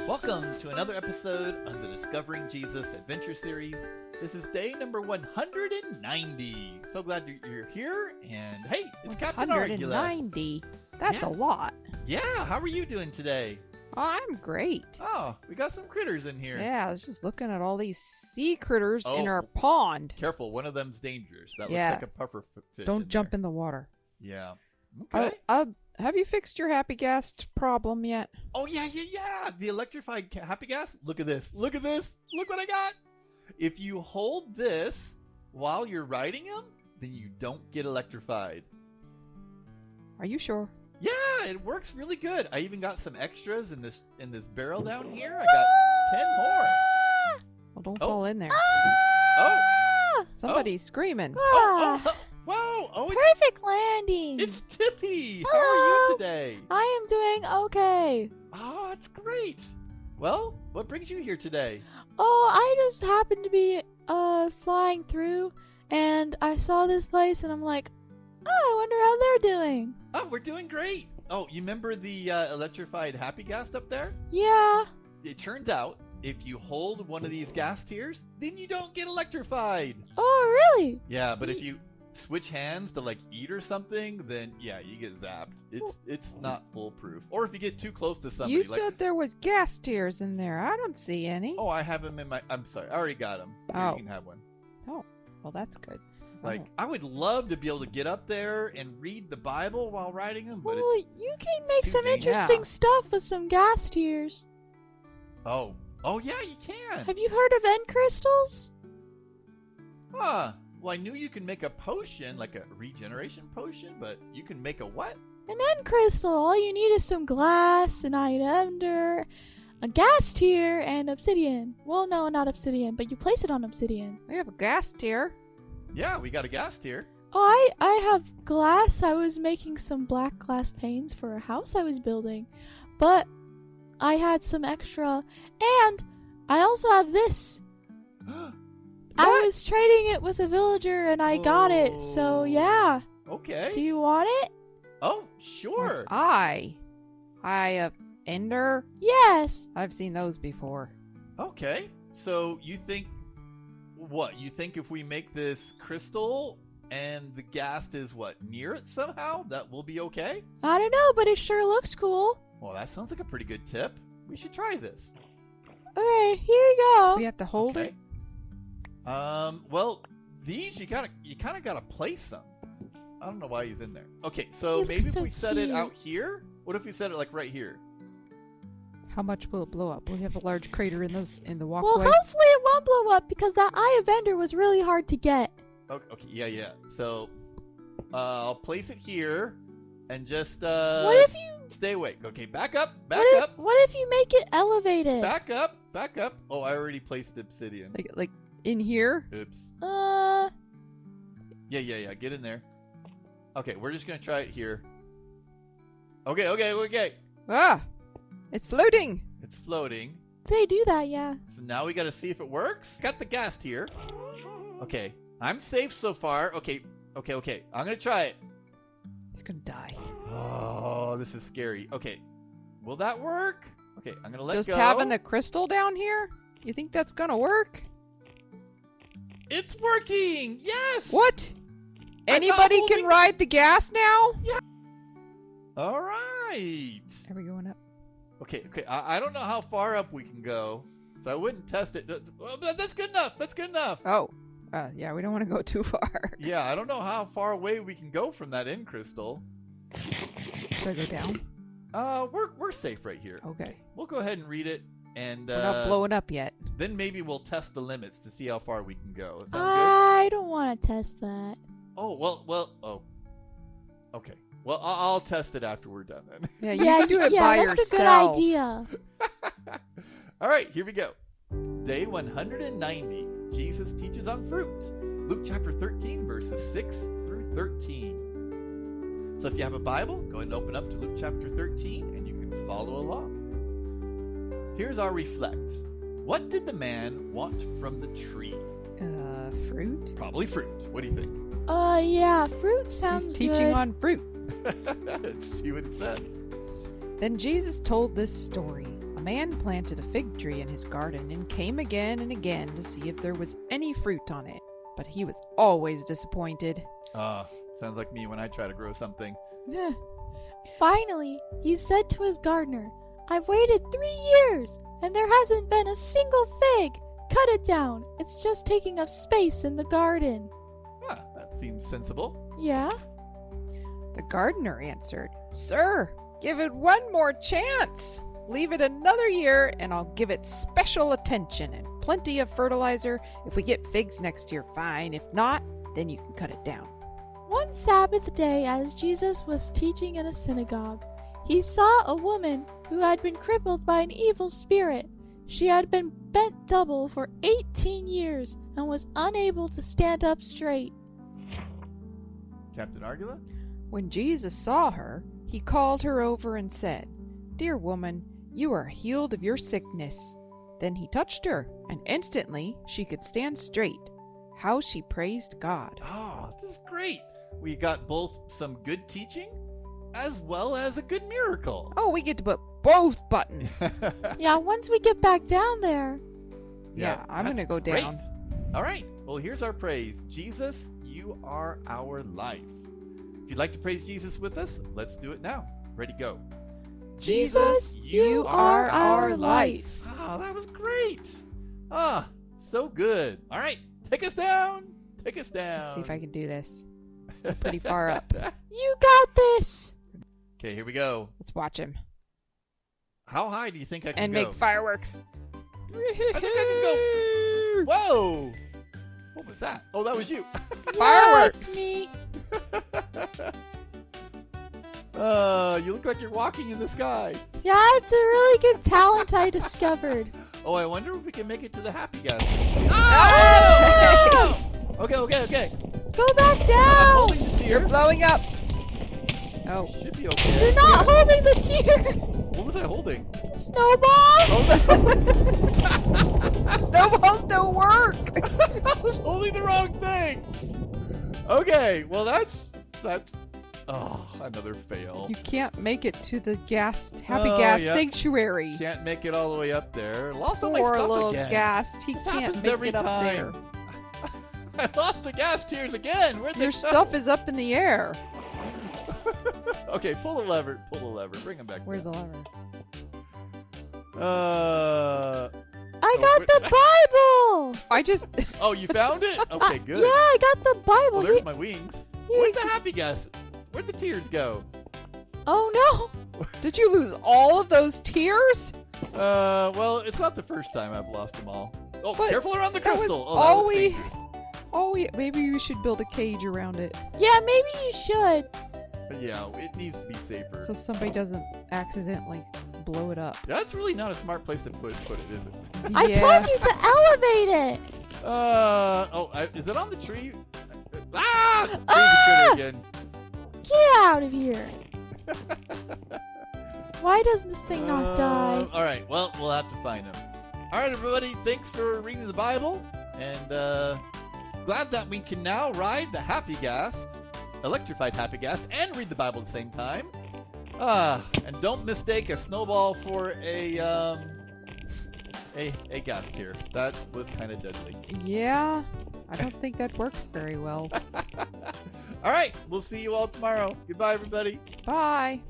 Welcome to another episode of the Discovering Jesus Adventure Series. This is day number 190. So glad you're here. And hey, it's Captain Aarg'ula. 190? That's a lot. Yeah, how are you doing today? Oh, I'm great. Oh, we got some critters in here. Yeah, I was just looking at all these sea critters in our pond. Careful, one of them's dangerous. That looks like a puffer fish. Don't jump in the water. Yeah. Okay. Have you fixed your happy ghast problem yet? Oh, yeah. The electrified happy gas. Look at this. Look at this. Look what I got. If you hold this while you're riding him, then you don't get electrified. Are you sure? Yeah, it works really good. I even got some extras in this barrel down here. I got 10 more. Well, don't fall in there. Somebody's screaming. Whoa! Perfect landing. It's Tippy. How are you today? I am doing okay. Oh, that's great. Well, what brings you here today? Oh, I just happened to be flying through, and I saw this place, and I'm like, oh, I wonder how they're doing. Oh, we're doing great. Oh, you remember the electrified happy gas up there? Yeah. It turns out if you hold one of these gas tiers, then you don't get electrified. Oh, really? Yeah, but if you switch hands to like eat or something, then yeah, you get zapped. It's not foolproof. Or if you get too close to somebody. You said there was gas tiers in there. I don't see any. Oh, I have them in my. I'm sorry, I already got them. Here, you can have one. Oh, well, that's good. Like, I would love to be able to get up there and read the Bible while riding them, but well, you can make some dangerous. interesting stuff with some gas tiers. Oh yeah, you can. Have you heard of end crystals? Huh. Well, I knew you can make a potion, like a regeneration potion, but you can make a what? An end crystal. All you need is some glass, an ender, a gas tier, and obsidian. Well, no, not obsidian, but you place it on obsidian. We have a gas tier. Yeah, we got a gas tier. Oh, I have glass. I was making some black glass panes for a house I was building, but I had some extra, and I also have this. I was trading it with a villager, and I got it, so yeah. Okay. Do you want it? Oh, sure. Ender? Yes. I've seen those before. Okay. So you think, what? You think if we make this crystal and the ghast is what, near it somehow, that will be okay? I don't know, but it sure looks cool. Well, that sounds like a pretty good tip. We should try this. Okay, here you go. We have to hold it? Well, these you kind of gotta place some. I don't know why he's in there. Okay, so He maybe looks if so we set it cute. out here. What if we set it like right here? How much will it blow up? Will we have a large crater in the Well, walkway? hopefully it won't blow up because that Eye of Ender was really hard to get. Okay, yeah. So, I'll place it here, and just What if you? stay awake. Okay, back up. What if you make it elevated? Back up. Oh, I already placed obsidian. Like in here? Oops. Yeah. Yeah. Get in there. Okay, we're just gonna try it here. Okay. Ah! It's floating! It's floating. They do that, yeah. So now we gotta see if it works. Got the ghast here. Okay, I'm safe so far. Okay. I'm gonna try it. He's gonna die. Oh, this is scary. Okay, will that work? Okay, I'm gonna let Just go. having the crystal down here? You think that's gonna work? It's working! Yes! What? Anybody can ride the gas now? Yeah. All right. Are we going up? Okay. I don't know how far up we can go, so I wouldn't test it. But that's good enough. Oh. Yeah, we don't want to go too far. Yeah, I don't know how far away we can go from that end crystal. Should I go down? We're safe right here. Okay. We'll go ahead and read it, and We're not blowing up yet. then maybe we'll test the limits to see how far we can go. Sound good? I don't want to test that. Oh, well. Oh. Okay. Well, I'll test it after we're done then. Yeah, you can do it by that's yourself. a good idea. All right, here we go. Day 190. Jesus teaches on fruit. Luke chapter 13, verses 6 through 13. So if you have a Bible, go ahead and open up to Luke chapter 13, and you can follow along. Here's our reflect. What did the man want from the tree? Fruit? Probably fruit. What do you think? Yeah, fruit sounds He's good. teaching on fruit. Let's see what it says. Then Jesus told this story. A man planted a fig tree in his garden and came again and again to see if there was any fruit on it, but he was always disappointed. Sounds like me when I try to grow something. Finally, he said to his gardener, "I've waited 3 years, and there hasn't been a single fig. Cut it down. It's just taking up space in the garden." That seems sensible. Yeah? The gardener answered, "Sir, give it one more chance. Leave it another year and I'll give it special attention and plenty of fertilizer. If we get figs next year, fine. If not, then you can cut it down." One Sabbath day, as Jesus was teaching in a synagogue, he saw a woman who had been crippled by an evil spirit. She had been bent double for 18 years and was unable to stand up straight. Captain Aarg'ula? When Jesus saw her, he called her over and said, "Dear woman, you are healed of your sickness." Then he touched her, and instantly she could stand straight. How she praised God. Oh, this is great. We got both some good teaching as well as a good miracle. Oh, we get to put both buttons. Yeah, once we get back down there. Yeah, I'm going to that's go down. great. All right. Well, here's our praise. Jesus, you are our life. If you'd like to praise Jesus with us, let's do it now. Ready, go. Jesus, you are our life. Oh, that was great. So good. All right. Take us down. Take us down. Let's see if I can do this. I'm pretty far up. You got this. Okay, here we go. Let's watch him. How high do you think I can And go? make fireworks. I think I can go. Whoa! What was that? Oh, that was you. Fireworks. Yeah, it's me. You look like you're walking in the sky. Yeah, it's a really good talent I discovered. Oh, I wonder if we can make it to the happy guest. Oh! Okay. Go back I'm down. holding the You're tear. blowing up. Oh. Should be okay. You're not holding the tear. What was I holding? Snowball. Oh, no. Snowballs don't work. I was holding the wrong thing. Okay, well that's another fail. You can't make it to the happy Oh, gas yep. sanctuary. Can't make it all the way up there. Lost all my Poor stuff little again. Ghast. He This can't happens make every it up there. time. I lost the gas tears again. Where'd they Your go? stuff is up in the air. Okay, pull the lever. Bring him back. Where's the lever? I got the Bible. I just... Oh, you found it? Okay, good. Yeah, I got the Bible. Well, there's my wings. Where's the happy gas? Where'd the tears go? Oh no. Did you lose all of those tears? Well, it's not the first time I've lost them all. Oh, But careful around the that was crystal. Oh, all that looks we- dangerous. Maybe you should build a cage around it Yeah, maybe you should. But yeah, it needs to be safer. so somebody doesn't accidentally blow it up. That's really not a smart place to put it, is it? I told you to elevate it. Is it on the tree? Ah! There's Ah! a critter again. Get out of here. Why doesn't this thing not die? All right, well, we'll have to find him. All right, everybody, thanks for reading the Bible, and glad that we can now ride the Happy Ghast, Electrified Happy Ghast, and read the Bible at the same time. And don't mistake a snowball for a ghast here. That was kind of deadly. Yeah, I don't think that works very well. All right, we'll see you all tomorrow. Goodbye, everybody. Bye.